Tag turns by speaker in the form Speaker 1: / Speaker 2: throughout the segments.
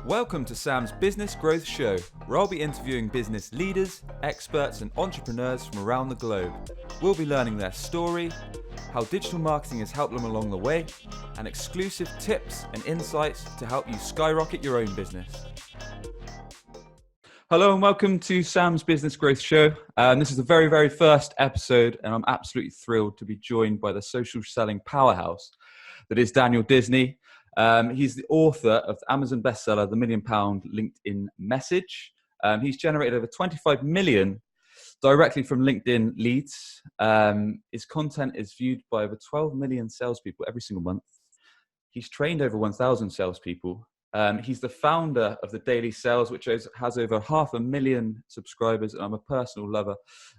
Speaker 1: Welcome to Sam's Business Growth Show, where I'll be interviewing business leaders, experts, and entrepreneurs from around the globe. We'll be learning their story, how digital marketing has helped them along the way, and exclusive tips and insights to help you skyrocket your own business. Hello and welcome to Sam's Business Growth Show. This is the very, very first episode, and I'm absolutely thrilled to be joined by the social selling powerhouse that is Daniel Disney. He's the author of the Amazon bestseller, The £1 Million LinkedIn Message. He's generated over 25 million directly from LinkedIn leads. His content is viewed by over 12 million salespeople every single month. He's trained over 1,000 salespeople. He's the founder of The Daily Sales, which has over 500,000 subscribers. And I'm a personal lover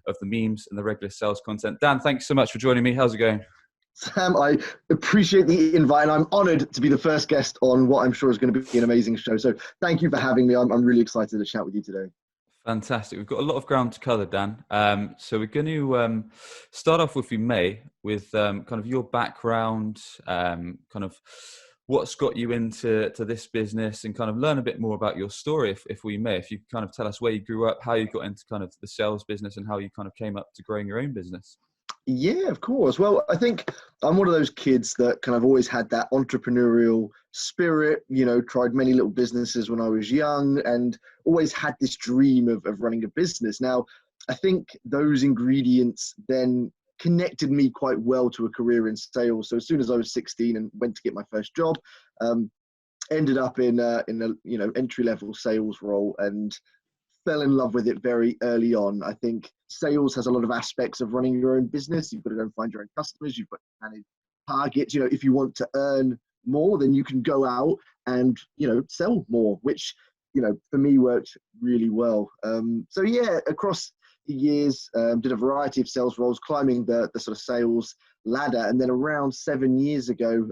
Speaker 1: of the memes and the regular sales content. Dan, thanks so much for joining me. How's it going?
Speaker 2: Sam, I appreciate the invite, and I'm honored to be the first guest on what I'm sure is going to be an amazing show. So thank you for having me. I'm really excited to chat with you today.
Speaker 1: Fantastic. We've got a lot of ground to cover, Dan. So we're going to start off, if we may, with kind of your background, kind of what's got you into this business, and kind of learn a bit more about your story, if we may. If you kind of tell us where you grew up, how you got into kind of the sales business, and how you kind of came up to growing your own business.
Speaker 2: Yeah, of course. Well, I think I'm one of those kids that kind of always had that entrepreneurial spirit, tried many little businesses when I was young and always had this dream of running a business. Now, I think those ingredients then connected me quite well to a career in sales. So as soon as I was 16 and went to get my first job, ended up in a entry-level sales role and fell in love with it very early on. I think sales has a lot of aspects of running your own business. You've got to go and find your own customers. You've got to manage targets. If you want to earn more, then you can go out and, sell more, which, for me worked really well. So yeah, across the years, did a variety of sales roles, climbing the sort of sales ladder. And then around 7 years ago,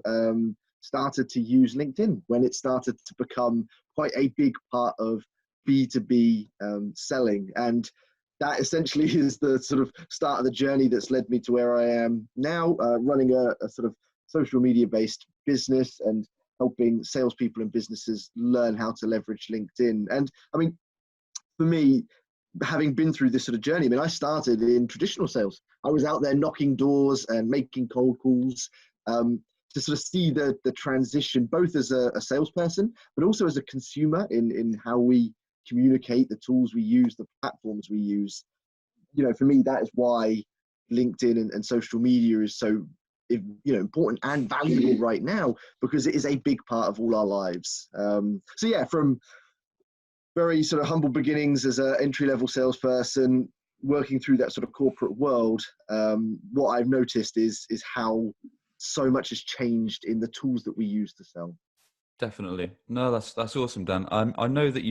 Speaker 2: started to use LinkedIn when it started to become quite a big part of B2B selling. And that essentially is the sort of start of the journey that's led me to where I am now, running a sort of social media based business and helping salespeople and businesses learn how to leverage LinkedIn. And I mean, for me, having been through this sort of journey, I started in traditional sales. I was out there knocking doors and making cold calls, to sort of see the transition, both as a salesperson, but also as a consumer in how we communicate, the tools we use, the platforms we use. For me, that is why LinkedIn and social media is so important and valuable right now, because it is a big part of all our lives. So yeah, from very sort of humble beginnings as an entry-level salesperson, working through that sort of corporate world, what I've noticed is how so much has changed in the tools that we use to sell.
Speaker 1: Definitely. No, that's awesome, Dan. I know that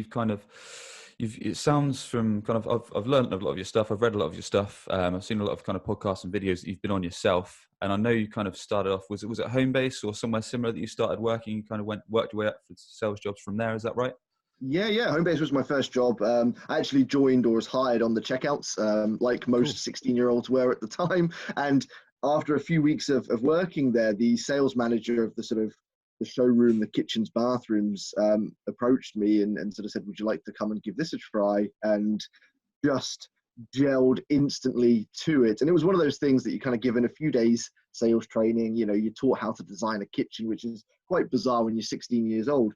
Speaker 1: it sounds from kind of, I've learned a lot of your stuff. I've read a lot of your stuff. I've seen a lot of kind of podcasts and videos that you've been on yourself. And I know you kind of started off, was it Homebase or somewhere similar that you started working? You kind of worked your way up for sales jobs from there. Is that right?
Speaker 2: Yeah. Homebase was my first job. I actually joined or was hired on the checkouts, like most 16-year-olds were at the time. And after a few weeks of working there, the sales manager of the sort of the showroom, the kitchens, bathrooms, approached me and sort of said, would you like to come and give this a try? And just gelled instantly to it. And it was one of those things that you kind of given a few days sales training, you're taught how to design a kitchen, which is quite bizarre when you're 16 years old.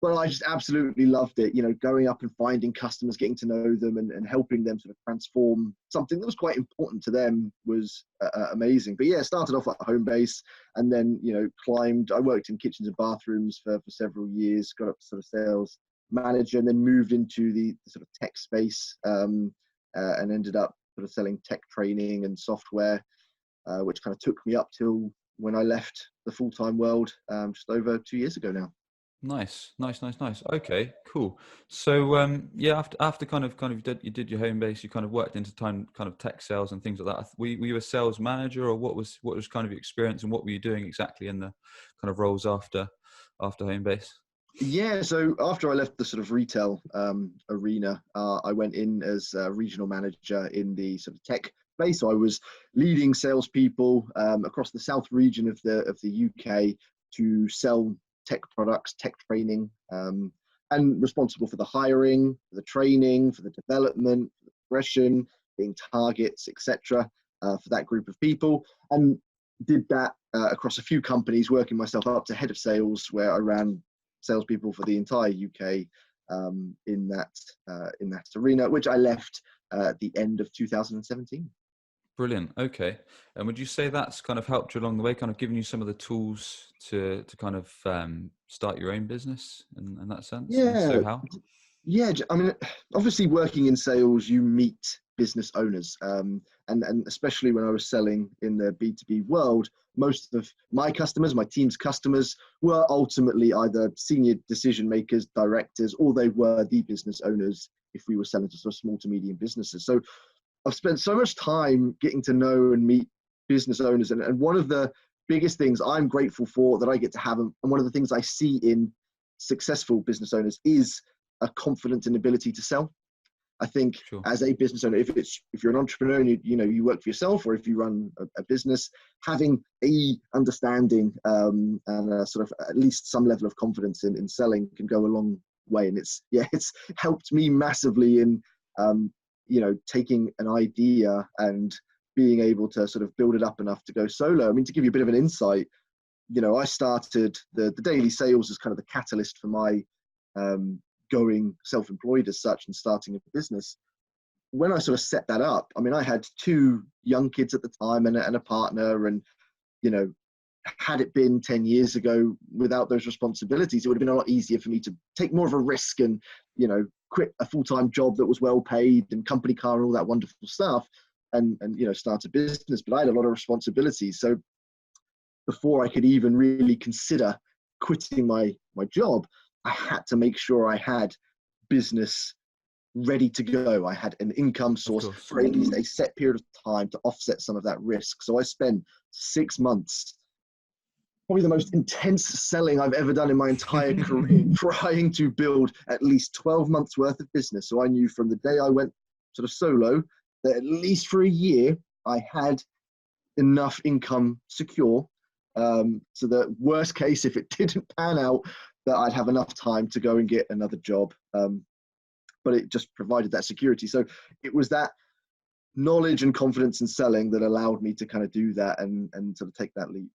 Speaker 2: But I just absolutely loved it, going up and finding customers, getting to know them and helping them sort of transform something that was quite important to them was amazing. But yeah, started off at Homebase and then, climbed. I worked in kitchens and bathrooms for several years, got up to sort of sales manager, and then moved into the sort of tech space and ended up sort of selling tech training and software, which kind of took me up till when I left the full-time world just over 2 years ago now.
Speaker 1: Nice. Okay, cool. So yeah, after kind of you did your Homebase, you kind of worked into kind of tech sales and things like that. Were you a sales manager, or what was kind of your experience, and what were you doing exactly in the kind of roles after Homebase?
Speaker 2: Yeah, so after I left the sort of retail arena, I went in as a regional manager in the sort of tech space. So I was leading salespeople across the south region of the UK to sell tech products, tech training, and responsible for the hiring, for the training, for the development, for the progression, being targets, etc., for that group of people. And did that across a few companies, working myself up to head of sales, where I ran salespeople for the entire UK in that arena, which I left at the end of 2017.
Speaker 1: Brilliant. Okay. And would you say that's kind of helped you along the way, kind of giving you some of the tools to kind of start your own business in that sense? And if
Speaker 2: Yeah,
Speaker 1: so, how?
Speaker 2: yeah. I mean, obviously, working in sales, you meet business owners, and especially when I was selling in the B2B world, most of my customers, my team's customers, were ultimately either senior decision makers, directors, or they were the business owners if we were selling to sort of small to medium businesses. So I've spent so much time getting to know and meet business owners, and one of the biggest things I'm grateful for that I get to have, and one of the things I see in successful business owners, is a confidence and ability to sell. I think
Speaker 1: Sure.
Speaker 2: as a business owner, if you're an entrepreneur and you work for yourself, or if you run a business, having a understanding and a sort of at least some level of confidence in selling can go a long way. And it's helped me massively in taking an idea and being able to sort of build it up enough to go solo. I mean, to give you a bit of an insight, I started the daily sales as kind of the catalyst for my going self-employed as such and starting a business. When I sort of set that up, I mean, I had 2 young kids at the time and a partner, and had it been 10 years ago without those responsibilities, it would have been a lot easier for me to take more of a risk and quit a full-time job that was well paid and company car and all that wonderful stuff, and start a business. But I had a lot of responsibilities, so before I could even really consider quitting my job, I had to make sure I had business ready to go. I had an income source for at least a set period of time to offset some of that risk. So I spent 6 months, probably the most intense selling I've ever done in my entire career, trying to build at least 12 months worth of business. So I knew from the day I went sort of solo that at least for a year I had enough income secure, so that worst case, if it didn't pan out, that I'd have enough time to go and get another job. But it just provided that security. So it was that knowledge and confidence in selling that allowed me to kind of do that and sort of take that leap.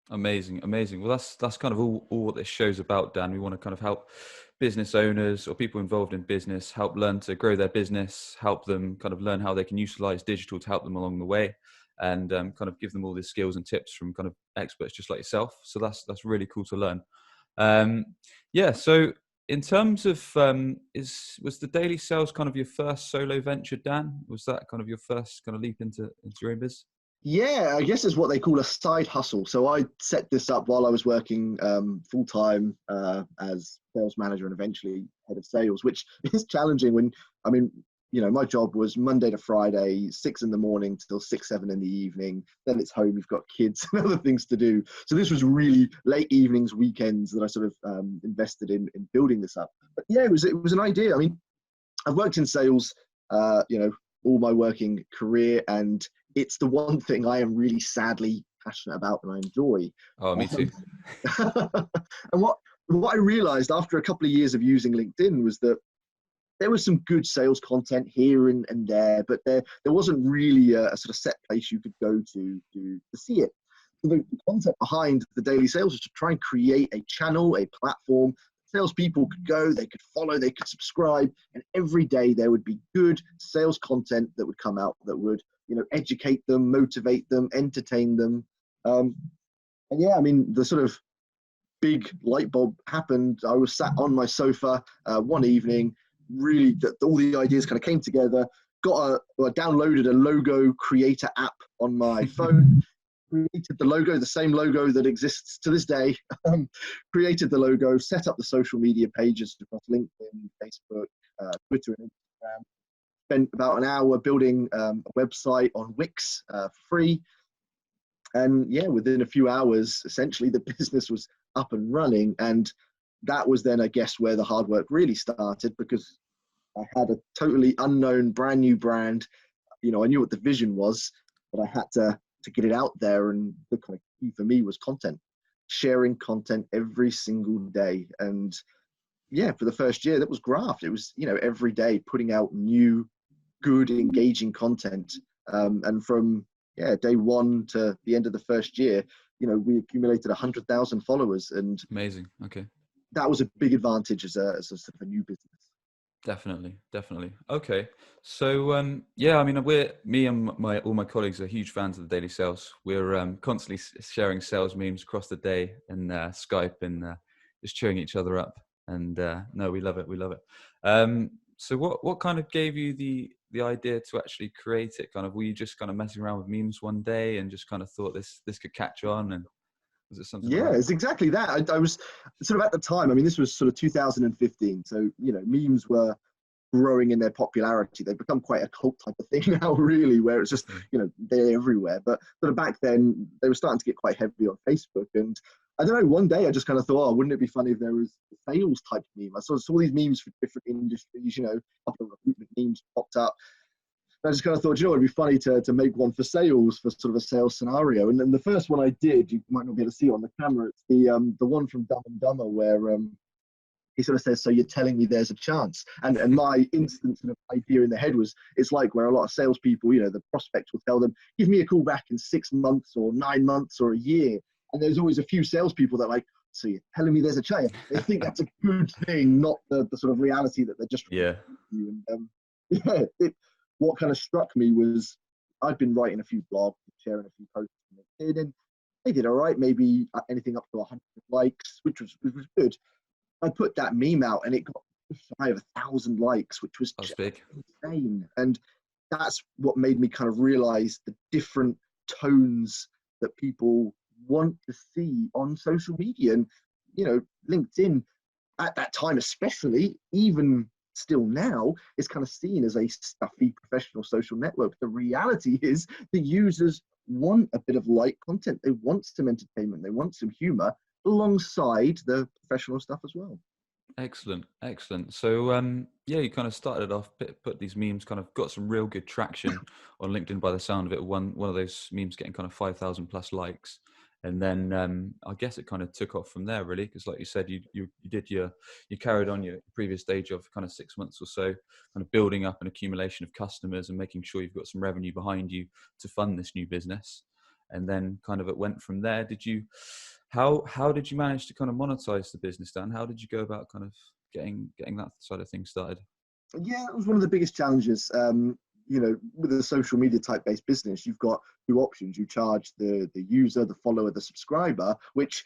Speaker 1: Amazing. Well, that's kind of all what this show's about, Dan. We want to kind of help business owners or people involved in business help learn to grow their business, help them kind of learn how they can utilize digital to help them along the way, and kind of give them all the skills and tips from kind of experts just like yourself. So that's really cool to learn. So in terms of was the daily sales kind of your first solo venture, Dan? Was that kind of your first kind of leap into your own business?
Speaker 2: Yeah, I guess it's what they call a side hustle. So I set this up while I was working full-time as sales manager and eventually head of sales, which is challenging when, I mean, my job was Monday to Friday, 6 in the morning till 6, 7 in the evening. Then it's home, you've got kids and other things to do. So this was really late evenings, weekends that I sort of invested in building this up. But yeah, it was an idea. I mean, I've worked in sales, all my working career, and it's the one thing I am really sadly passionate about and I enjoy.
Speaker 1: Oh, me too.
Speaker 2: And what I realized after a couple of years of using LinkedIn was that there was some good sales content here and there, but there wasn't really a sort of set place you could go to see it. So the concept behind the daily sales was to try and create a channel, a platform. Salespeople could go, they could follow, they could subscribe, and every day there would be good sales content that would come out that would, educate them, motivate them, entertain them. And yeah, I mean, the sort of big light bulb happened. I was sat on my sofa one evening, really, all the ideas kind of came together. Downloaded a logo creator app on my phone. Created the logo, the same logo that exists to this day. Created the logo, set up the social media pages across LinkedIn, Facebook, Twitter, and Instagram. Spent about an hour building a website on Wix for free. And yeah, within a few hours, essentially the business was up and running. And that was then, I guess, where the hard work really started, because I had a totally unknown, brand new brand. I knew what the vision was, but I had to get it out there. And the kind of key for me was content. sharing content every single day. And yeah, for the first year, that was graft. It was, every day putting out new, good, engaging content. And from day one to the end of the first year, we accumulated 100,000 followers, and
Speaker 1: Amazing. Okay.
Speaker 2: that was a big advantage as a sort of a new business.
Speaker 1: Definitely. Okay. So, yeah, I mean, me and all my colleagues are huge fans of the Daily Sales. We're constantly sharing sales memes across the day and Skype and just cheering each other up. And no, we love it. So what kind of gave you the idea to actually create it? Kind of, were you just kind of messing around with memes one day and just kind of thought this could catch on? And was it something like
Speaker 2: Yeah,
Speaker 1: that?
Speaker 2: it's exactly that. I was sort of at the time, I mean, this was sort of 2015. So, memes were growing in their popularity. They've become quite a cult type of thing now, really, where it's just, they're everywhere. But sort of back then, they were starting to get quite heavy on Facebook. And I don't know, one day I just kind of thought, oh, wouldn't it be funny if there was a sales type meme? I saw these memes for different industries, a couple of recruitment memes popped up. I just kind of thought, it'd be funny to make one for sales, for sort of a sales scenario. And then the first one I did, you might not be able to see it on the camera, it's the one from Dumb and Dumber where he sort of says, so you're telling me there's a chance. And my instant sort of idea in the head was, it's like where a lot of salespeople, the prospects will tell them, give me a call back in 6 months or 9 months or a year. And there's always a few salespeople that are like, so you're telling me there's a chance. They think that's a good thing, not the sort of reality that they're just
Speaker 1: Yeah.
Speaker 2: you. And what kind of struck me was I'd been writing a few blogs, sharing a few posts on LinkedIn, and they did all right, maybe anything up to 100 likes, which was good. I put that meme out and it got shy of 1,000 likes, which was just
Speaker 1: Big.
Speaker 2: insane. And that's what made me kind of realize the different tones that people want to see on social media. And, LinkedIn at that time, especially, even still now, is kind of seen as a stuffy professional social network. The reality is the users want a bit of light content. They want some entertainment. They want some humor alongside the professional stuff as well.
Speaker 1: Excellent. So, yeah, you kind of started off, put these memes, kind of got some real good traction on LinkedIn by the sound of it. One of those memes getting kind of 5,000 plus likes, and then I guess it kind of took off from there, really, because like you said, you carried on your previous stage of kind of 6 months or so, kind of building up an accumulation of customers and making sure you've got some revenue behind you to fund this new business, and then kind of it went from there. How did you manage to kind of monetize the business, Dan? How did you go about kind of getting that side of things started?
Speaker 2: Yeah, it was one of the biggest challenges. With a social media type based business, you've got two options. You charge the user, the follower, the subscriber, which,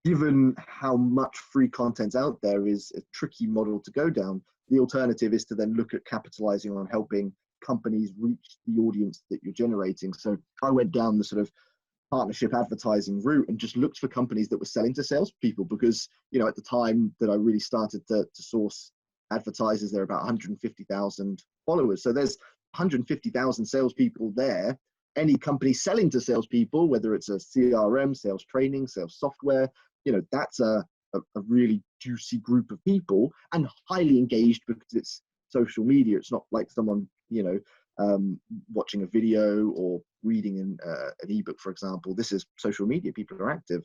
Speaker 2: given how much free content's out there, is a tricky model to go down. The alternative is to then look at capitalizing on helping companies reach the audience that you're generating. So I went down the sort of partnership advertising route and just looked for companies that were selling to salespeople, because at the time that I really started to source advertisers, there are about 150,000 followers. So there's 150,000 salespeople there. Any company selling to salespeople, whether it's a CRM, sales training, sales software, that's a really juicy group of people and highly engaged because it's social media. It's not like someone watching a video or reading an ebook, for example. This is social media. People are active.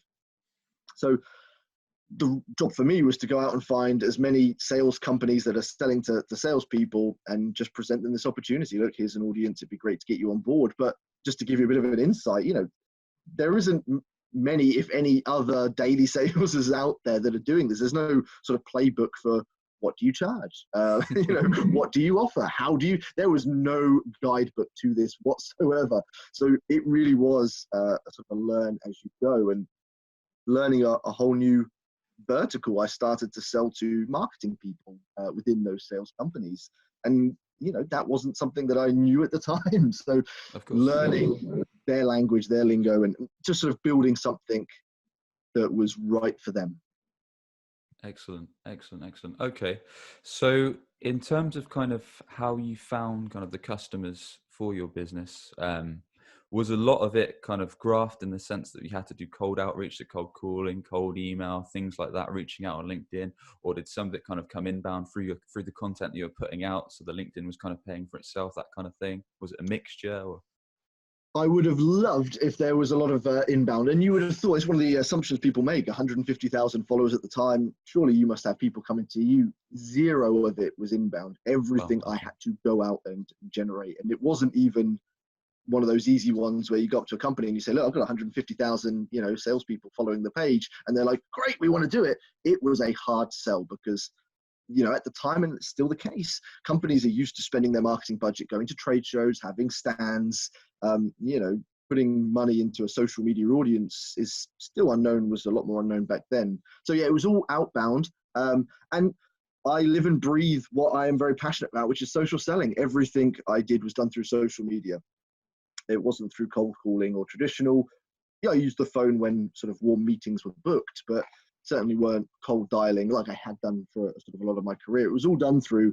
Speaker 2: So the job for me was to go out and find as many sales companies that are selling to salespeople and just present them this opportunity. Look, here's an audience. It'd be great to get you on board. But just to give you a bit of an insight, there isn't many, if any, other daily salesers out there that are doing this. There's no sort of playbook for what do you charge? What do you offer? How do you? There was no guidebook to this whatsoever. So it really was a sort of a learn as you go, and learning a whole new vertical. I started to sell to marketing people within those sales companies, and that wasn't something that I knew at the time. So
Speaker 1: Of course,
Speaker 2: learning their language, their lingo, and just sort of building something that was right for them.
Speaker 1: Excellent. Okay, so in terms of kind of how you found kind of the customers for your business, was a lot of it kind of graft in the sense that you had to do cold outreach, so cold calling, cold email, things like that, reaching out on LinkedIn, or did some of it kind of come inbound through the content that you were putting out, so the LinkedIn was kind of paying for itself, that kind of thing? Was it a mixture? Or?
Speaker 2: I would have loved if there was a lot of inbound, and you would have thought it's one of the assumptions people make. 150,000 followers at the time. Surely you must have people coming to you. Zero of it was inbound.
Speaker 1: Well,
Speaker 2: Everything I had to go out and generate, and it wasn't even one of those easy ones where you go up to a company and you say, "Look, I've got 150,000, salespeople following the page," and they're like, "Great, we want to do it." It was a hard sell because at the time, and it's still the case, companies are used to spending their marketing budget going to trade shows, having stands, putting money into a social media audience is still unknown, was a lot more unknown back then. So yeah, it was all outbound. And I live and breathe what I am very passionate about, which is social selling. Everything I did was done through social media. It wasn't through cold calling or traditional. Yeah, I used the phone when sort of warm meetings were booked, but certainly weren't cold dialing like I had done for sort of a lot of my career. It was all done through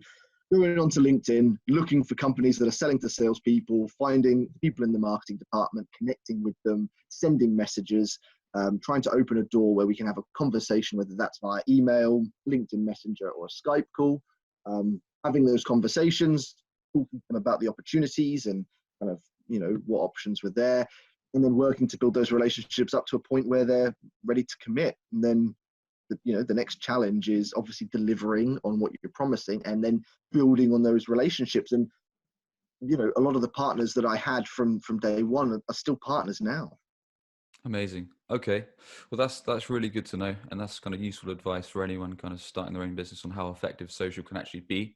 Speaker 2: going onto LinkedIn, looking for companies that are selling to salespeople, finding people in the marketing department, connecting with them, sending messages, trying to open a door where we can have a conversation, whether that's via email, LinkedIn Messenger, or a Skype call. Having those conversations, talking to them about the opportunities and kind of, what options were there, and then working to build those relationships up to a point where they're ready to commit. And then the next challenge is obviously delivering on what you're promising and then building on those relationships. And a lot of the partners that I had from day one are still partners now.
Speaker 1: Amazing. Okay. Well, that's really good to know. And that's kind of useful advice for anyone kind of starting their own business on how effective social can actually be.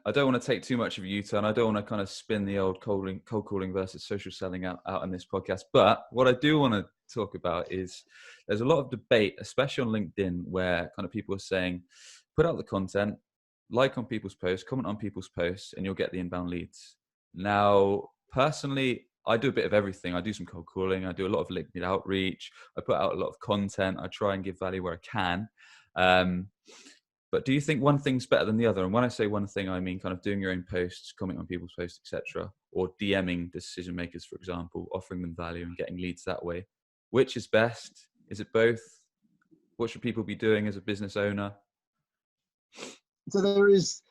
Speaker 1: I don't want to take too much of a U-turn. I don't want to kind of spin the old cold calling versus social selling out in this podcast. But what I do want to talk about is there's a lot of debate, especially on LinkedIn, where kind of people are saying, put out the content, like on people's posts, comment on people's posts, and you'll get the inbound leads. Now, personally, I do a bit of everything. I do some cold calling. I do a lot of LinkedIn outreach. I put out a lot of content. I try and give value where I can. But do you think one thing's better than the other? And when I say one thing, I mean kind of doing your own posts, commenting on people's posts, etc., or DMing decision makers, for example, offering them value and getting leads that way. Which is best? Is it both? What should people be doing as a business owner?
Speaker 2: So there is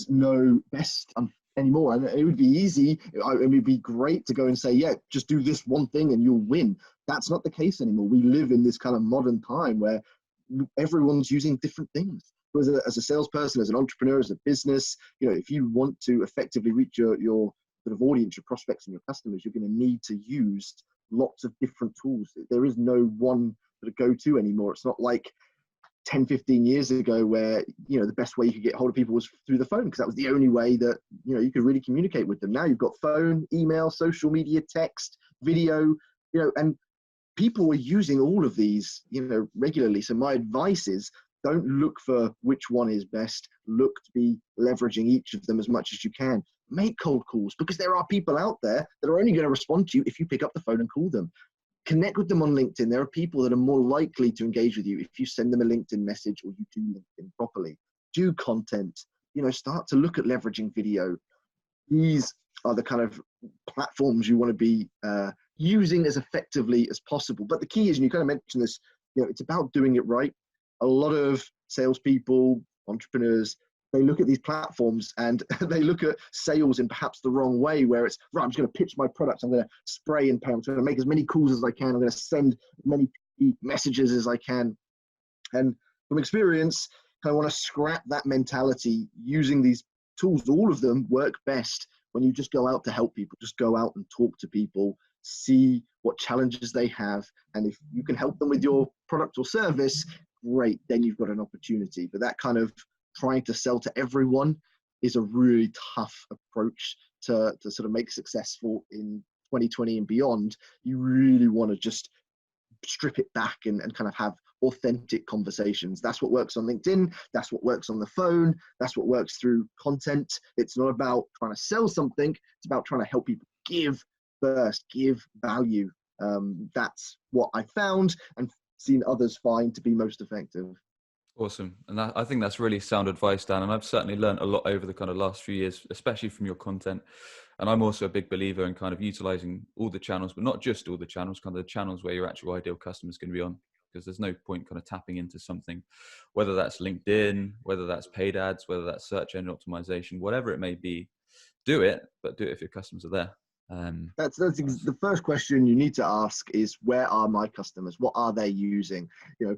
Speaker 2: no best anymore, and it would be easy. It would be great to go and say, yeah, just do this one thing and you'll win. That's not the case anymore. We live in this kind of modern time where everyone's using different things. As a salesperson, as an entrepreneur, as a business, if you want to effectively reach your sort of audience, your prospects and your customers, you're going to need to use lots of different tools. There is no one to go to anymore. It's not like 10, 15 years ago where, the best way you could get hold of people was through the phone, because that was the only way that, you could really communicate with them. Now you've got phone, email, social media, text, video, and people are using all of these, regularly. So my advice is don't look for which one is best. Look to be leveraging each of them as much as you can. Make cold calls, because there are people out there that are only going to respond to you if you pick up the phone and call them. Connect with them on LinkedIn. There are people that are more likely to engage with you if you send them a LinkedIn message or you do LinkedIn properly. Do content, start to look at leveraging video. These are the kind of platforms you want to be using as effectively as possible. But the key is, and you kind of mentioned this, it's about doing it right. A lot of salespeople, entrepreneurs, they look at these platforms and they look at sales in perhaps the wrong way, where it's, right, I'm just going to pitch my products. I'm going to spray and pray. I'm going to make as many calls as I can. I'm going to send as many messages as I can. And from experience, I want to scrap that mentality. Using these tools, all of them work best when you just go out to help people. Just go out and talk to people, see what challenges they have. And if you can help them with your product or service, great, then you've got an opportunity. But that kind of trying to sell to everyone is a really tough approach to sort of make successful in 2020 and beyond. You really want to just strip it back and kind of have authentic conversations. That's what works on LinkedIn. That's what works on the phone. That's what works through content. It's not about trying to sell something. It's about trying to help people give first, give value. That's what I found and seen others find to be most effective.
Speaker 1: Awesome. And I think that's really sound advice, Dan. And I've certainly learned a lot over the kind of last few years, especially from your content. And I'm also a big believer in kind of utilizing all the channels, but not just all the channels, kind of the channels where your actual ideal customer is going to be on, because there's no point kind of tapping into something, whether that's LinkedIn, whether that's paid ads, whether that's search engine optimization, whatever it may be. do it, but do it if your customers are there.
Speaker 2: The first question you need to ask is, where are my customers? What are they using? You know,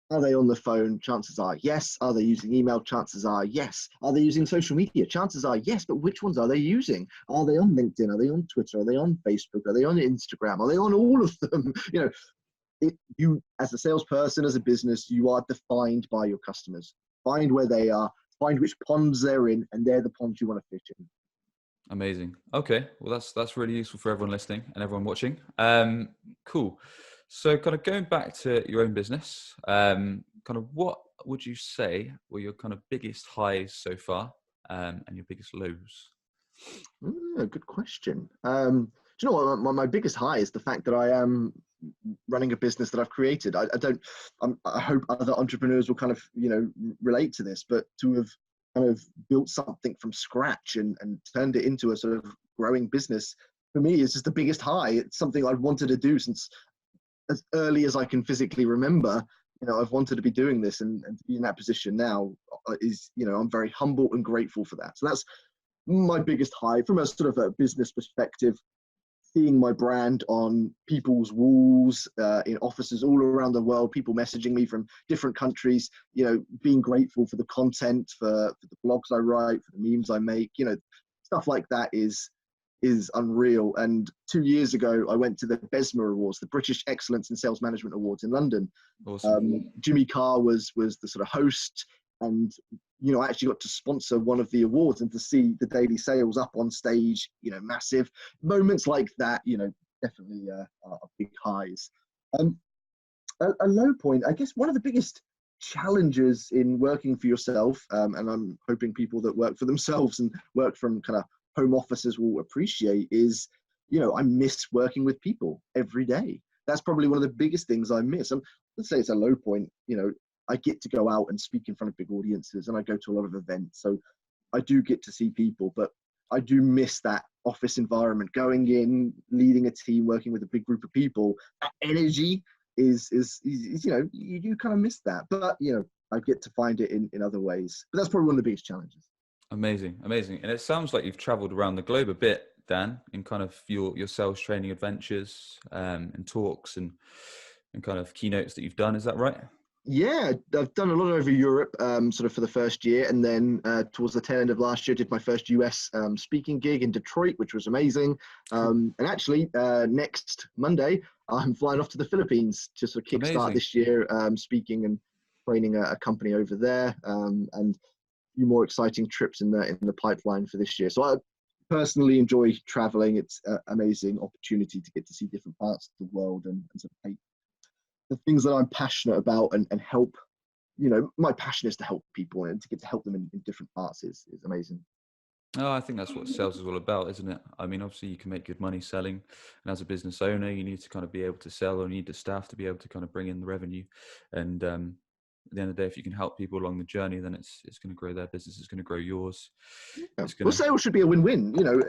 Speaker 2: are they on the phone? Chances are yes. Are they using email? Chances are yes. Are they using social media? Chances are yes, but which ones are they using? Are they on LinkedIn? Are they on Twitter? Are they on Facebook? Are they on Instagram? Are they on all of them? You know, you as a salesperson, as a business, you are defined by your customers. Find where they are, find which ponds they're in, and they're the ponds you want to fish in.
Speaker 1: Amazing. Okay, well that's really useful for everyone listening and everyone watching. Cool. So kind of going back to your own business, kind of what would you say were your kind of biggest highs so far, and your biggest lows?
Speaker 2: Good question. Do you know what? My biggest high is the fact that I am running a business that I've created. I hope other entrepreneurs will kind of, you know, relate to this, but to have kind of built something from scratch and turned it into a sort of growing business, for me, is just the biggest high. It's something I've wanted to do since as early as I can physically remember. You know, I've wanted to be doing this, and to be in that position now is, you know, I'm very humble and grateful for that. So that's my biggest high from a sort of a business perspective. Seeing my brand on people's walls, in offices all around the world, people messaging me from different countries, you know, being grateful for the content, for the blogs I write, for the memes I make, you know, stuff like that is unreal. And 2 years ago, I went to the BESMA Awards, the British Excellence in Sales Management Awards in London.
Speaker 1: Awesome.
Speaker 2: Jimmy Carr was the sort of host, and, you know, I actually got to sponsor one of the awards and to see the Daily Sales up on stage, you know, massive moments like that, you know, definitely are big highs. A low point, I guess one of the biggest challenges in working for yourself, and I'm hoping people that work for themselves and work from kind of home offices will appreciate, is, you know, I miss working with people every day. That's probably one of the biggest things I miss. Let's say it's a low point, you know, I get to go out and speak in front of big audiences, and I go to a lot of events. So I do get to see people, but I do miss that office environment, going in, leading a team, working with a big group of people. That energy is you know, you do kind of miss that, but, you know, I get to find it in other ways. But that's probably one of the biggest challenges.
Speaker 1: Amazing. And it sounds like you've traveled around the globe a bit, Dan, in kind of your sales training adventures, and talks and kind of keynotes that you've done. Is that right?
Speaker 2: Yeah, I've done a lot over Europe, sort of for the first year, and then towards the tail end of last year, did my first US speaking gig in Detroit, which was amazing. And actually, next Monday, I'm flying off to the Philippines to sort of kickstart this year, speaking and training a company over there, and a few more exciting trips in the pipeline for this year. So I personally enjoy traveling. It's an amazing opportunity to get to see different parts of the world and sort of take the things that I'm passionate about and help. You know, my passion is to help people, and to get to help them in different parts is amazing.
Speaker 1: Oh, I think that's what sales is all about, isn't it? I mean, obviously you can make good money selling, and as a business owner, you need to kind of be able to sell, or you need the staff to be able to kind of bring in the revenue. And at the end of the day, if you can help people along the journey, then it's going to grow their business. It's going to grow yours.
Speaker 2: Yeah. Well, sales should be a win-win. You know,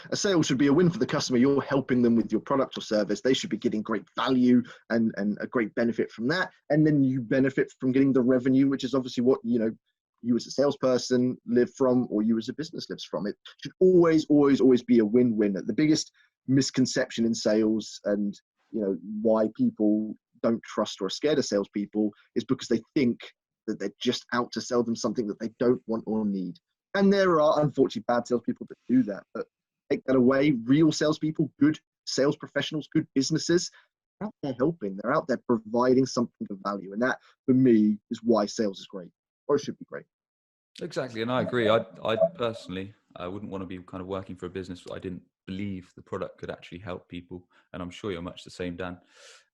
Speaker 2: a sale should be a win for the customer. You're helping them with your product or service. They should be getting great value and a great benefit from that. And then you benefit from getting the revenue, which is obviously what, you know, you as a salesperson live from, or you as a business lives from. It should always be a win-win. The biggest misconception in sales, and, you know, why people don't trust or are scared of salespeople, is because they think that they're just out to sell them something that they don't want or need. And there are unfortunately bad salespeople that do that. But take that away, real salespeople, good sales professionals, good businesses, they're out there helping. They're out there providing something of value. And that, for me, is why sales is great, or it should be great.
Speaker 1: Exactly, and I agree. I personally, I wouldn't want to be kind of working for a business that I didn't believe the product could actually help people. And I'm sure you're much the same, Dan.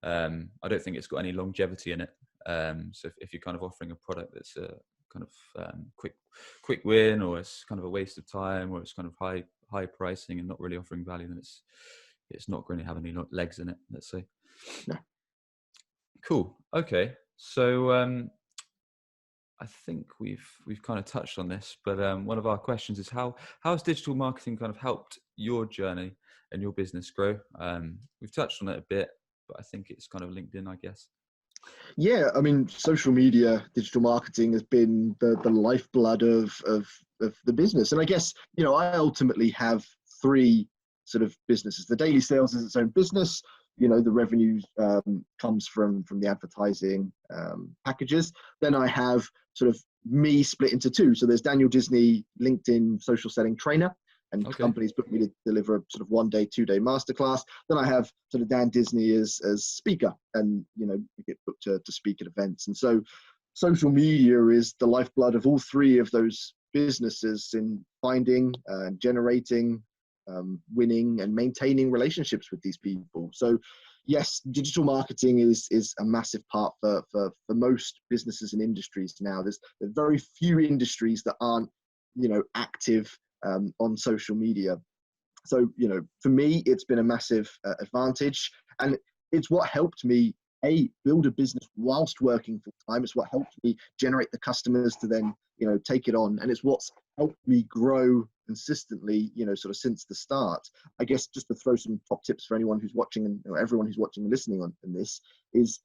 Speaker 1: I don't think it's got any longevity in it. So if you're kind of offering a product that's a kind of quick win, or it's kind of a waste of time, or it's kind of high pricing and not really offering value, then it's not going to have any legs in it, let's say.
Speaker 2: No.
Speaker 1: Cool. Okay. So I think we've kind of touched on this, but one of our questions is how has digital marketing kind of helped your journey and your business grow? We've touched on it a bit, but I think it's kind of linked in, I guess.
Speaker 2: Yeah, I mean, social media, digital marketing has been the lifeblood of of the business. And I guess, I ultimately have three sort of businesses. The Daily Sales is its own business. The revenue comes from the advertising packages. Then I have sort of me split into two. So there's Daniel Disney LinkedIn social selling trainer, and companies book me to deliver a sort of 1 day, 2 day masterclass. Then I have sort of Dan Disney as speaker, and we get booked to speak at events. And so social media is the lifeblood of all three of those businesses in finding and generating, winning and maintaining relationships with these people. So yes, digital marketing is a massive part for most businesses and industries now. There's very few industries that aren't active on social media. So for me, it's been a massive advantage, and it's what helped me build a business whilst working full time. It's what helped me generate the customers to then take it on, and it's what's helped me grow consistently sort of since the start. I guess just to throw some top tips for anyone who's watching, and everyone who's watching and listening on this, is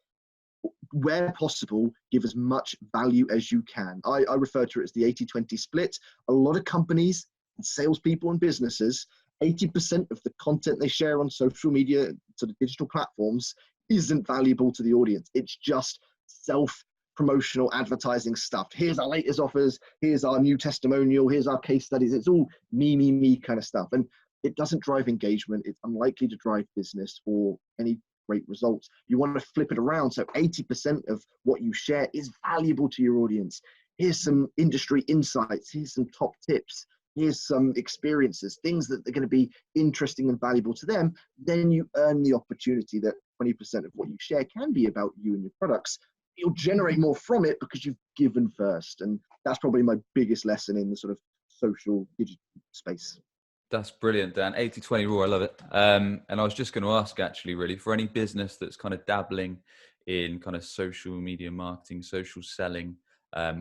Speaker 2: where possible, give as much value as you can. I refer to it as the 80-20 split. A lot of companies and salespeople and businesses, 80% of the content they share on social media, sort of digital platforms, isn't valuable to the audience. It's just self-promotional advertising stuff. Here's our latest offers. Here's our new testimonial. Here's our case studies. It's all me kind of stuff. And it doesn't drive engagement. It's unlikely to drive business or any great results. You want to flip it around. So 80% of what you share is valuable to your audience. Here's some industry insights. Here's some top tips. Here's some experiences, things that are going to be interesting and valuable to them. Then you earn the opportunity that 20% of what you share can be about you and your products. You'll generate more from it because you've given first. And that's probably my biggest lesson in the sort of social digital space.
Speaker 1: That's brilliant, Dan. 80-20 rule, I love it. And I was just going to ask, actually, really, for any business that's kind of dabbling in kind of social media marketing, social selling,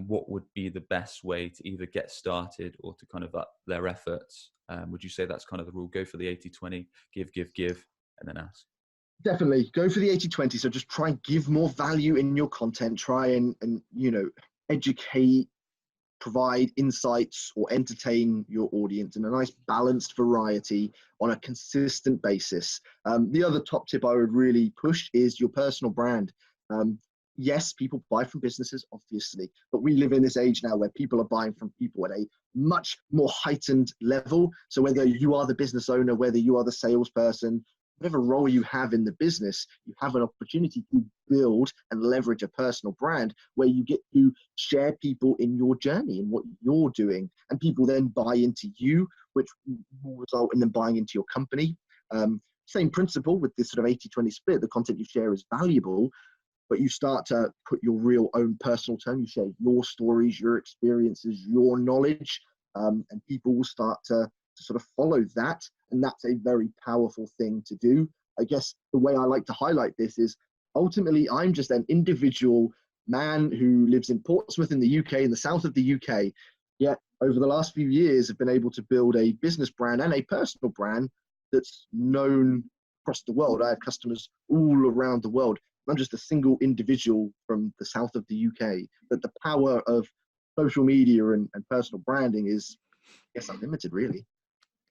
Speaker 1: what would be the best way to either get started or to kind of up their efforts? Would you say that's kind of the rule? Go for the 80-20, give, and then ask?
Speaker 2: Definitely go for the 80-20. So just try and give more value in your content. Try and educate, provide insights, or entertain your audience in a nice balanced variety on a consistent basis. The other top tip I would really push is your personal brand. Yes, people buy from businesses, obviously, but we live in this age now where people are buying from people at a much more heightened level. So whether you are the business owner, whether you are the salesperson, whatever role you have in the business, you have an opportunity to build and leverage a personal brand where you get to share people in your journey and what you're doing. And people then buy into you, which will result in them buying into your company. Same principle with this sort of 80-20 split. The content you share is valuable, but you start to put your real own personal tone. You share your stories, your experiences, your knowledge, and people will start to sort of follow that. And that's a very powerful thing to do. I guess the way I like to highlight this is ultimately I'm just an individual man who lives in Portsmouth in the UK, in the south of the UK. Yet over the last few years, I've been able to build a business brand and a personal brand that's known across the world. I have customers all around the world. I'm just a single individual from the south of the UK. But the power of social media and personal branding is, I guess, unlimited, really.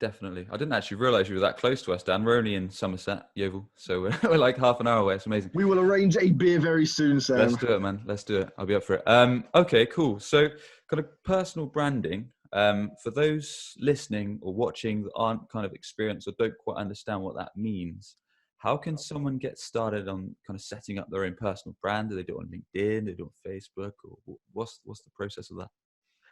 Speaker 1: Definitely. I didn't actually realize you were that close to us, Dan. We're only in Somerset, Yeovil. So we're like half an hour away. It's amazing.
Speaker 2: We will arrange a beer very soon, Sam.
Speaker 1: Let's do it, man. Let's do it. I'll be up for it. Okay, cool. So kind of personal branding, for those listening or watching that aren't kind of experienced or don't quite understand what that means, how can someone get started on kind of setting up their own personal brand? Do they do it on LinkedIn? Do they do it on Facebook? Or what's the process of that?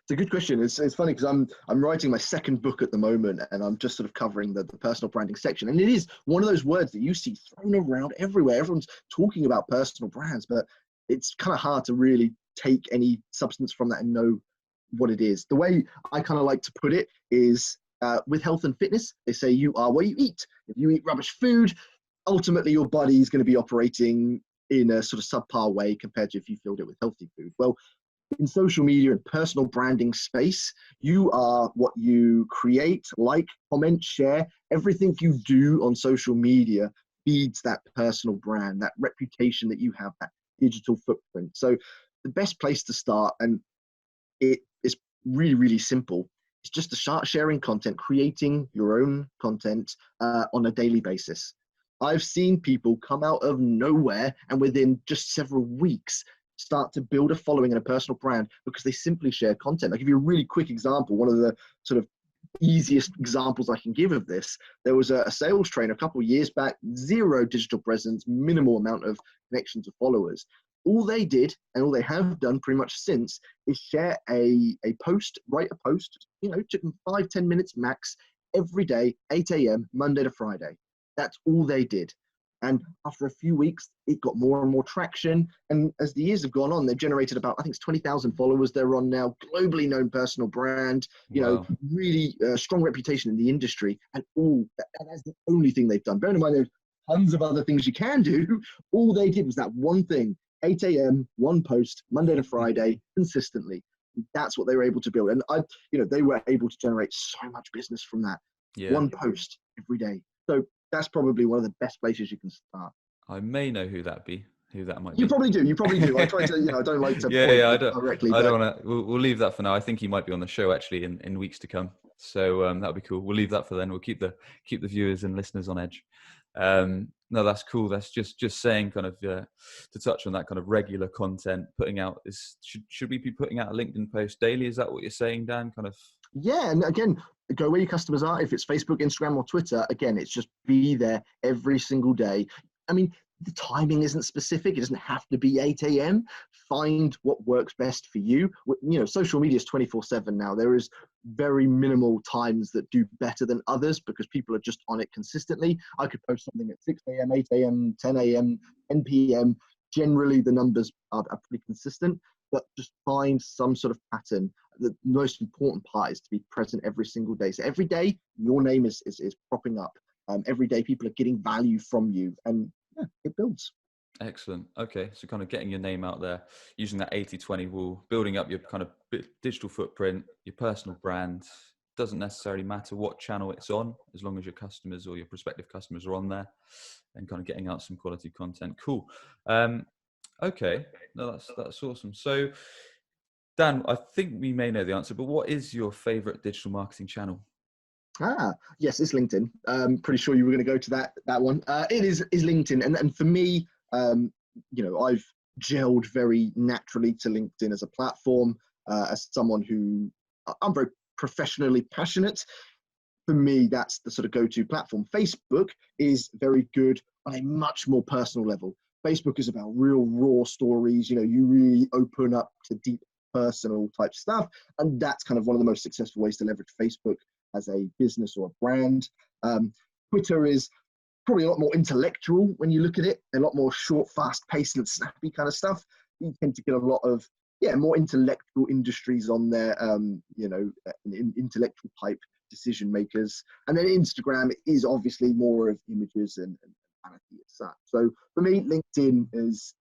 Speaker 2: It's a good question. It's funny because I'm writing my second book at the moment, and I'm just sort of covering the personal branding section. And it is one of those words that you see thrown around everywhere. Everyone's talking about personal brands, but it's kind of hard to really take any substance from that and know what it is. The way I kind of like to put it is with health and fitness, they say you are what you eat. If you eat rubbish food, ultimately your body is going to be operating in a sort of subpar way compared to if you filled it with healthy food. Well, in social media and personal branding space, you are what you create, like, comment, share. Everything you do on social media feeds that personal brand, that reputation that you have, that digital footprint. So the best place to start, and it is really, really simple, It's just to start sharing content, creating your own content on a daily basis. I've seen people come out of nowhere and within just several weeks start to build a following and a personal brand because they simply share content. I'll give you a really quick example. One of the sort of easiest examples I can give of this, there was a sales trainer a couple of years back, zero digital presence, minimal amount of connections of followers. All they did, and all they have done pretty much since, is share a post, write a post, took them 5-10 minutes max every day, 8 a.m., Monday to Friday. That's all they did. And after a few weeks, it got more and more traction. And as the years have gone on, they've generated about, I think it's 20,000 followers they're on now, globally known personal brand, really strong reputation in the industry. And that's the only thing they've done. Bearing in mind, there's tons of other things you can do. All they did was that one thing, 8 a.m., one post, Monday to Friday, consistently. That's what they were able to build. And they were able to generate so much business from that. Yeah. One post every day. So that's probably one of the best places you can start.
Speaker 1: I may know who that might be.
Speaker 2: You probably do. I try to, I don't like to point
Speaker 1: I don't,
Speaker 2: directly.
Speaker 1: I don't want to. We'll leave that for now. I think he might be on the show actually in weeks to come. So that'll be cool. We'll leave that for then. We'll keep the viewers and listeners on edge. No, that's cool. That's just saying kind of to touch on that kind of regular content putting out. Should we be putting out a LinkedIn post daily? Is that what you're saying, Dan? Kind of.
Speaker 2: Yeah, and again, go where your customers are. If it's Facebook, Instagram, or Twitter, again, it's just be there every single day. I mean, the timing isn't specific. It doesn't have to be 8 a.m. Find what works best for you. Social media is 24/7 now. There is very minimal times that do better than others because people are just on it consistently. I could post something at 6 a.m., 8 a.m., 10 a.m., 10 p.m. Generally, the numbers are pretty consistent, but just find some sort of pattern. The most important part is to be present every single day. So every day, your name is popping up. Every day, people are getting value from you, and it builds.
Speaker 1: Excellent. Okay, so kind of getting your name out there, using that 80-20 rule, building up your kind of digital footprint, your personal brand. Doesn't necessarily matter what channel it's on, as long as your customers or your prospective customers are on there, and kind of getting out some quality content. Cool. Okay, no, that's awesome. So, Dan, I think we may know the answer, but what is your favorite digital marketing channel?
Speaker 2: Yes, it's LinkedIn. Pretty sure you were going to go to that one. It is LinkedIn, and for me, I've gelled very naturally to LinkedIn as a platform. As someone who I'm very professionally passionate, for me, that's the sort of go-to platform. Facebook is very good on a much more personal level. Facebook is about real raw stories. You really open up to deep personal type stuff, and that's kind of one of the most successful ways to leverage Facebook as a business or a brand. Twitter is probably a lot more intellectual when you look at it, a lot more short, fast-paced and snappy kind of stuff. You tend to get a lot of more intellectual industries on there, intellectual type decision makers. And then Instagram is obviously more of images and vanity as such. So for me, LinkedIn is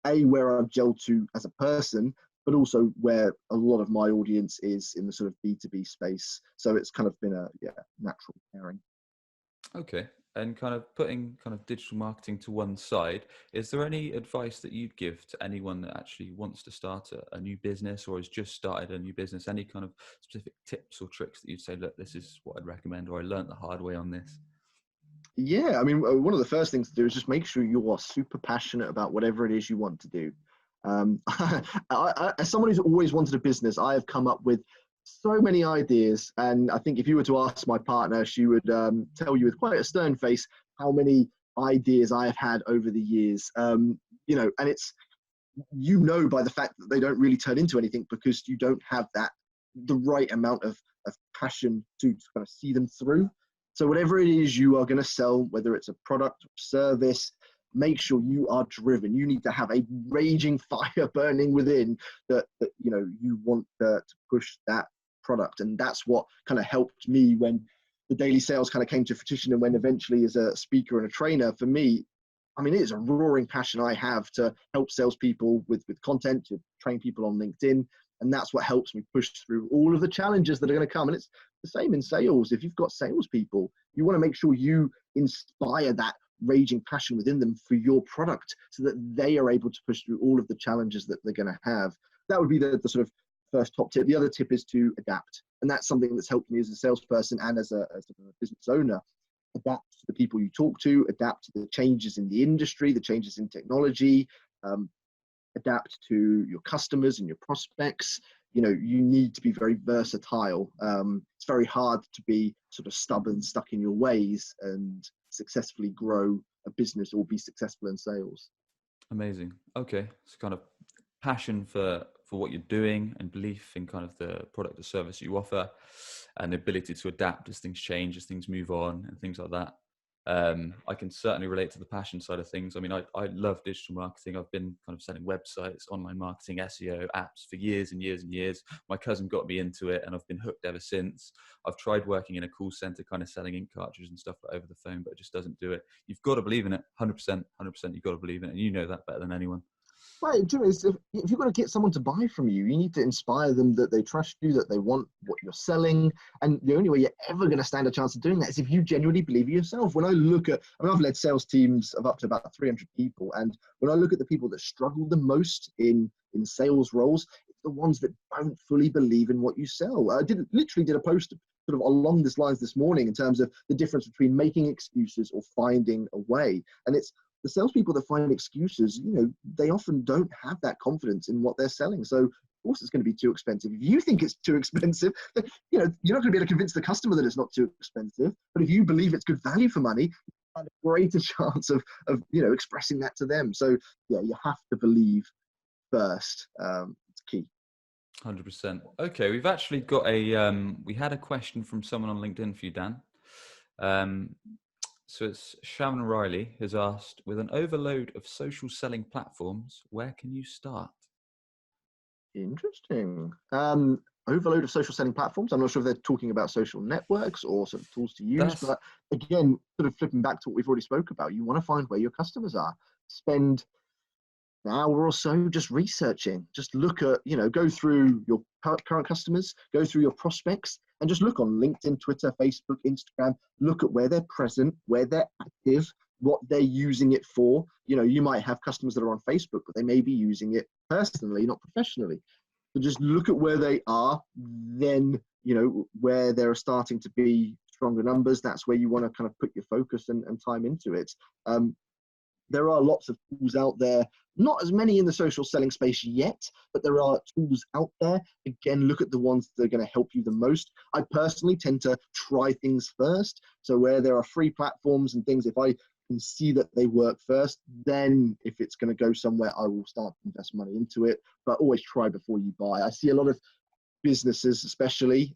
Speaker 2: where I've gelled to as a person, but also where a lot of my audience is in the sort of B2B space. So it's kind of been a natural pairing.
Speaker 1: Okay. And kind of putting kind of digital marketing to one side, is there any advice that you'd give to anyone that actually wants to start a new business or has just started a new business? Any kind of specific tips or tricks that you'd say, look, this is what I'd recommend, or I learned the hard way on this?
Speaker 2: Yeah, I mean, one of the first things to do is just make sure you are super passionate about whatever it is you want to do. As someone who's always wanted a business, I have come up with so many ideas, and I think if you were to ask my partner, she would tell you with quite a stern face how many ideas I have had over the years. And it's by the fact that they don't really turn into anything because you don't have the right amount of passion to kind of see them through. So whatever it is you are going to sell, whether it's a product or service, make sure you are driven. You need to have a raging fire burning within that you want to push that product. And that's what kind of helped me when the daily sales kind of came to fruition, and when eventually as a speaker and a trainer. For me, I mean, it is a roaring passion I have to help salespeople with content, to train people on LinkedIn. And that's what helps me push through all of the challenges that are going to come. And it's the same in sales. If you've got salespeople, you want to make sure you inspire that raging passion within them for your product so that they are able to push through all of the challenges that they're going to have. That would be the sort of first top tip. The other tip is to adapt. And that's something that's helped me as a salesperson and as a business owner. Adapt to the people you talk to, adapt to the changes in the industry, the changes in technology, adapt to your customers and your prospects. You know, you need to be very versatile. It's very hard to be sort of stubborn, stuck in your ways and successfully grow a business or be successful in sales.
Speaker 1: Amazing. Okay. It's kind of passion for what you're doing and belief in kind of the product or service you offer and the ability to adapt as things change, as things move on and things like that. I can certainly relate to the passion side of things. I mean, I love digital marketing. I've been kind of selling websites, online marketing, SEO, apps for years and years and years. My cousin got me into it and I've been hooked ever since. I've tried working in a call center, kind of selling ink cartridges and stuff over the phone, but it just doesn't do it. You've got to believe in it. 100%, you've got to believe in it. And you know that better than anyone.
Speaker 2: Right, Jim, if you're going to get someone to buy from you, you need to inspire them that they trust you, that they want what you're selling. And the only way you're ever going to stand a chance of doing that is if you genuinely believe in yourself. When I look at, I mean, I've led sales teams of up to about 300 people. And when I look at the people that struggle the most in sales roles, it's the ones that don't fully believe in what you sell. I literally did a post sort of along this lines this morning in terms of the difference between making excuses or finding a way. And it's the salespeople that find excuses, you know, they often don't have that confidence in what they're selling. So of course it's going to be too expensive. If you think it's too expensive, you know, you're not going to be able to convince the customer that it's not too expensive. But if you believe it's good value for money, you have a greater chance of you know, expressing that to them. So yeah, you have to believe first. It's key.
Speaker 1: 100%. Okay, we've actually got we had a question from someone on LinkedIn for you, Dan. So it's Sharon Riley has asked, with an overload of social selling platforms, where can you start?
Speaker 2: Interesting. Overload of social selling platforms. I'm not sure if they're talking about social networks or sort of tools to use, but again, sort of flipping back to what we've already spoke about, you want to find where your customers are. Spend an hour or so just researching. Just look at, you know, go through your current customers, go through your prospects, and just look on LinkedIn, Twitter, Facebook, Instagram. Look at where they're present, where they're active, what they're using it for. You know, you might have customers that are on Facebook, but they may be using it personally, not professionally. So just look at where they are, then, you know, where there are starting to be stronger numbers. That's where you want to kind of put your focus and time into it. There are lots of tools out there, not as many in the social selling space yet, but there are tools out there. Again, look at the ones that are going to help you the most. I personally tend to try things first. So where there are free platforms and things, if I can see that they work first, then if it's going to go somewhere, I will start to invest money into it. But always try before you buy. I see a lot of businesses, especially,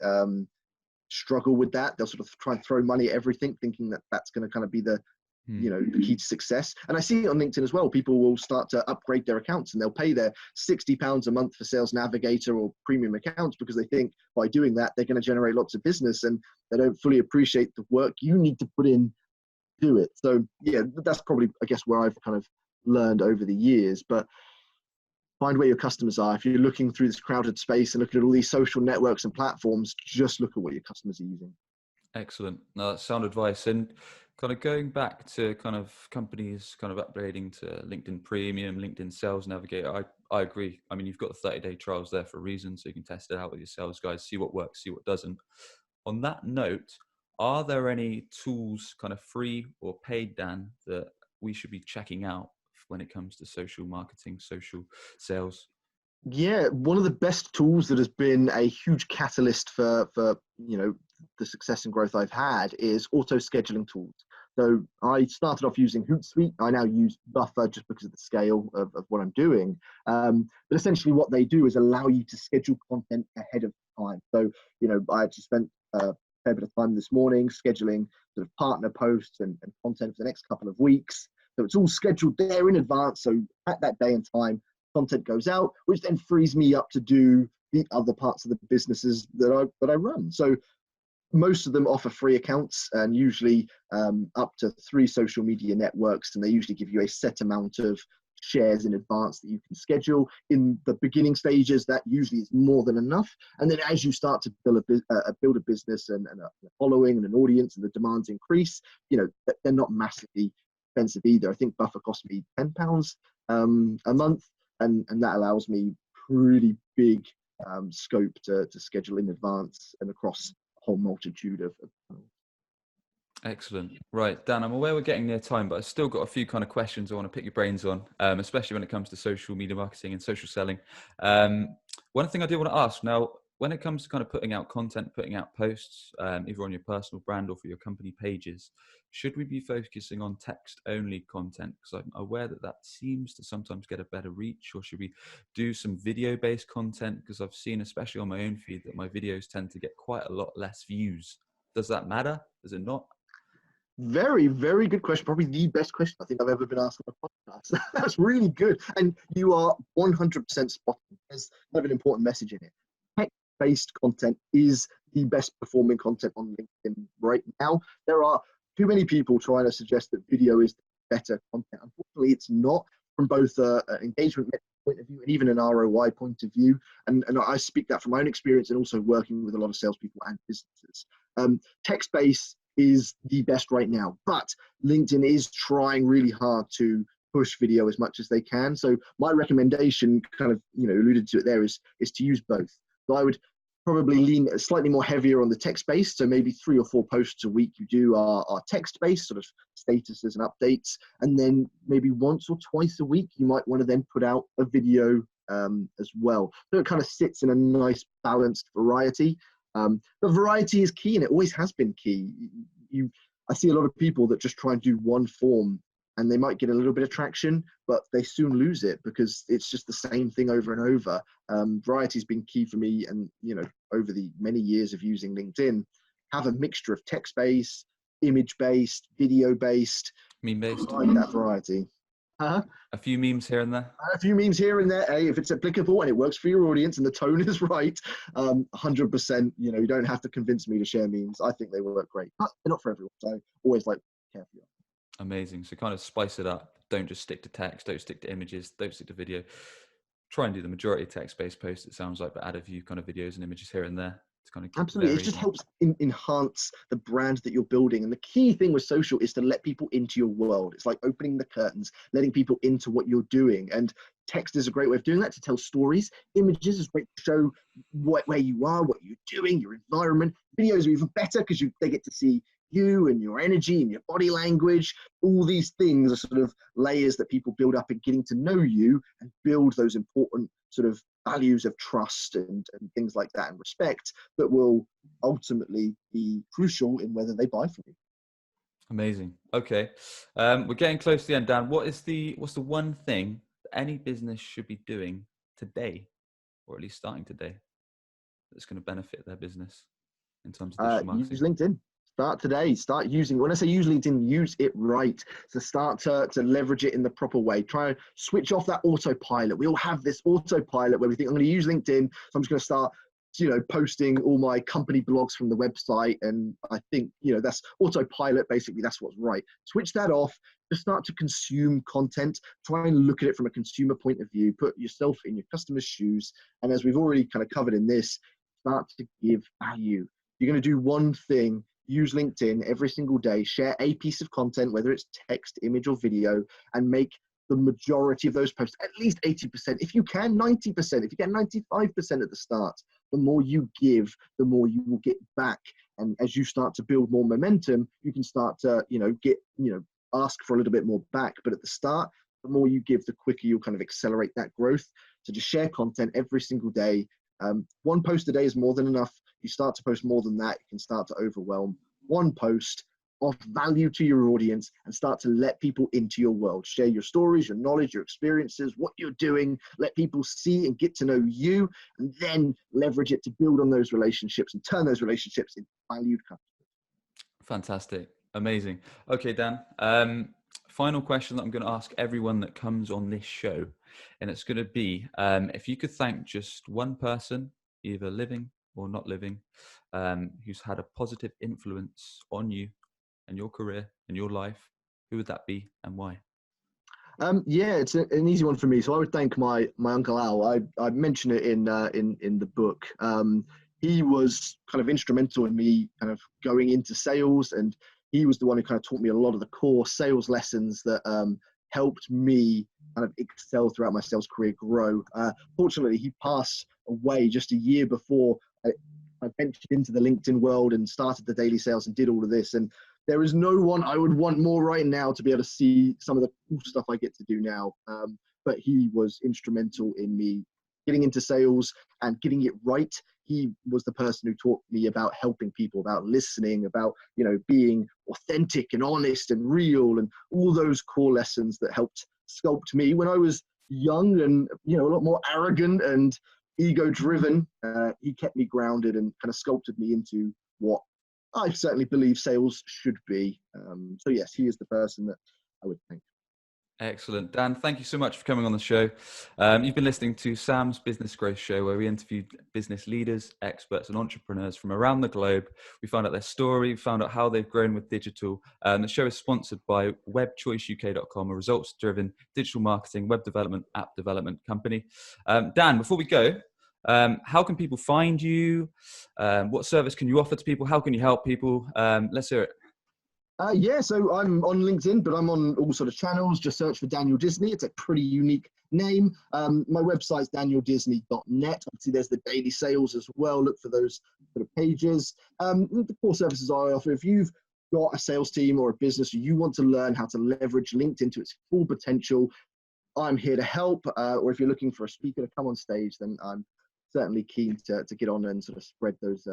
Speaker 2: struggle with that. They'll sort of try and throw money at everything, thinking that that's going to kind of be the you know, the key to success. And I see it on LinkedIn as well. People will start to upgrade their accounts and they'll pay their £60 a month for Sales Navigator or premium accounts because they think by doing that, they're going to generate lots of business, and they don't fully appreciate the work you need to put in to do it. So yeah, that's probably, I guess, where I've kind of learned over the years. But find where your customers are. If you're looking through this crowded space and looking at all these social networks and platforms, just look at what your customers are using.
Speaker 1: Excellent. No, that's sound advice. And kind of going back to kind of companies kind of upgrading to LinkedIn Premium, LinkedIn Sales Navigator, I agree. I mean, you've got the 30-day trials there for a reason, so you can test it out with your sales guys, see what works, see what doesn't. On that note, are there any tools, kind of free or paid, Dan, that we should be checking out when it comes to social marketing, social sales?
Speaker 2: Yeah, one of the best tools that has been a huge catalyst for you know, the success and growth I've had is auto scheduling tools. So I started off using Hootsuite. I now use Buffer just because of the scale of what I'm doing. But essentially what they do is allow you to schedule content ahead of time. So, you know, I actually spent a fair bit of time this morning scheduling sort of partner posts and content for the next couple of weeks. So it's all scheduled there in advance. So at that day and time, content goes out, which then frees me up to do the other parts of the businesses that I run. So most of them offer free accounts, and usually up to 3 social media networks, and they usually give you a set amount of shares in advance that you can schedule. In the beginning stages, that usually is more than enough. And then as you start to build a business and a following and an audience, and the demands increase, you know, they're not massively expensive either. I think Buffer cost me £10 a month, and that allows me pretty big scope to schedule in advance and across a whole multitude of channels.
Speaker 1: Excellent. Right, Dan, I'm aware we're getting near time, but I've still got a few kind of questions I want to pick your brains on, especially when it comes to social media marketing and social selling. One thing I do want to ask now, when it comes to kind of putting out content, putting out posts, either on your personal brand or for your company pages, should we be focusing on text-only content? Because I'm aware that that seems to sometimes get a better reach, or should we do some video-based content? Because I've seen, especially on my own feed, that my videos tend to get quite a lot less views. Does that matter? Does it not?
Speaker 2: Very, very good question. Probably the best question I think I've ever been asked on a podcast. That's really good. And you are 100% spot on. There's kind of an important message in it. Text-based content is the best performing content on LinkedIn right now. There are too many people trying to suggest that video is better content. Unfortunately, it's not, from both an engagement point of view and even an ROI point of view. And I speak that from my own experience and also working with a lot of salespeople and businesses. Text-based is the best right now, but LinkedIn is trying really hard to push video as much as they can. So my recommendation, kind of, alluded to it there, is to use both. So I would probably lean slightly more heavier on the text-based. So maybe 3 or 4 posts a week you do are text-based, sort of statuses and updates. And then maybe once or twice a week, you might want to then put out a video as well. So it kind of sits in a nice balanced variety. But variety is key, and it always has been key. I see a lot of people that just try and do one form, and they might get a little bit of traction, but they soon lose it because it's just the same thing over and over. Variety has been key for me, and over the many years of using LinkedIn, have a mixture of text-based, image-based, video-based,
Speaker 1: Meme-based.
Speaker 2: that variety.
Speaker 1: A few memes here and there.
Speaker 2: A few memes here and there. Hey, if it's applicable and it works for your audience and the tone is right, 100%. You don't have to convince me to share memes. I think they work great, but they're not for everyone. So I always like to be careful.
Speaker 1: Amazing. So kind of spice it up. Don't just stick to text. Don't stick to images. Don't stick to video. Try and do the majority of text-based posts, it sounds like, but add a few kind of videos and images here and there. Kind of
Speaker 2: absolutely, it just helps enhance the brand that you're building. And the key thing with social is to let people into your world. It's like opening the curtains, letting people into what you're doing. And text is a great way of doing that, to tell stories. Images is great to show where you are, what you're doing, your environment. Videos are even better because they get to see you and your energy and your body language. All these things are sort of layers that people build up in getting to know you and build those important sort of values of trust and things like that, and respect, that will ultimately be crucial in whether they buy from you.
Speaker 1: Amazing. Okay. We're getting close to the end, Dan. What's the one thing that any business should be doing today, or at least starting today, that's going to benefit their business in terms of digital marketing?
Speaker 2: Use LinkedIn. Start today. Start using. When I say use LinkedIn, use it right. So start to leverage it in the proper way. Try and switch off that autopilot. We all have this autopilot where we think, I'm going to use LinkedIn, so I'm just going to start, posting all my company blogs from the website. And I think, that's autopilot. Basically, that's what's right. Switch that off. Just start to consume content. Try and look at it from a consumer point of view. Put yourself in your customer's shoes. And as we've already kind of covered in this, start to give value. You're going to do one thing. Use LinkedIn every single day, share a piece of content, whether it's text, image, or video, and make the majority of those posts, at least 80%. If you can, 90%. If you get 95% at the start, the more you give, the more you will get back. And as you start to build more momentum, you can start to, ask for a little bit more back. But at the start, the more you give, the quicker you'll kind of accelerate that growth. So just share content every single day. One post a day is more than enough. You start to post more than that, you can start to overwhelm. One post of value to your audience and start to let people into your world. Share your stories, your knowledge, your experiences, what you're doing. Let people see and get to know you, and then leverage it to build on those relationships and turn those relationships into valued customers.
Speaker 1: Fantastic. Amazing. Okay, Dan. Final question that I'm going to ask everyone that comes on this show, and it's going to be, if you could thank just one person, either living or not living, who's had a positive influence on you and your career and your life, who would that be and why?
Speaker 2: Yeah, it's an easy one for me. So I would thank my Uncle Al. I mention it in the book. He was kind of instrumental in me kind of going into sales, and he was the one who kind of taught me a lot of the core sales lessons that helped me kind of excel throughout my sales career, grow. Fortunately, he passed away just a year before I ventured into the LinkedIn world and started the daily sales and did all of this. And there is no one I would want more right now to be able to see some of the cool stuff I get to do now. But he was instrumental in me getting into sales and getting it right. He was the person who taught me about helping people, about listening, about, being authentic and honest and real, and all those core lessons that helped sculpt me when I was young and, a lot more arrogant and ego driven. He kept me grounded and kind of sculpted me into what I certainly believe sales should be. So yes, he is the person that I would thank.
Speaker 1: Excellent. Dan, thank you so much for coming on the show. You've been listening to Sam's Business Growth Show, where we interviewed business leaders, experts, and entrepreneurs from around the globe. We found out their story, we found out how they've grown with digital. The show is sponsored by webchoiceuk.com, a results-driven digital marketing, web development, app development company. Dan, before we go, how can people find you? What service can you offer to people? How can you help people? Let's hear it.
Speaker 2: So I'm on LinkedIn, but I'm on all sort of channels. Just search for Daniel Disney. It's a pretty unique name. My website's danieldisney.net. Obviously, there's the daily sales as well. Look for those sort of pages. The core services I offer. If you've got a sales team or a business, you want to learn how to leverage LinkedIn to its full potential, I'm here to help. Or if you're looking for a speaker to come on stage, then I'm certainly keen to get on and sort of spread those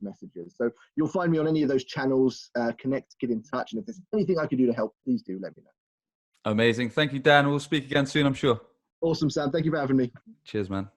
Speaker 2: messages. So you'll find me on any of those channels, connect, get in touch. And if there's anything I can do to help, please do let me know.
Speaker 1: Amazing. Thank you, Dan. We'll speak again soon, I'm sure.
Speaker 2: Awesome, Sam. Thank you for having me.
Speaker 1: Cheers, man.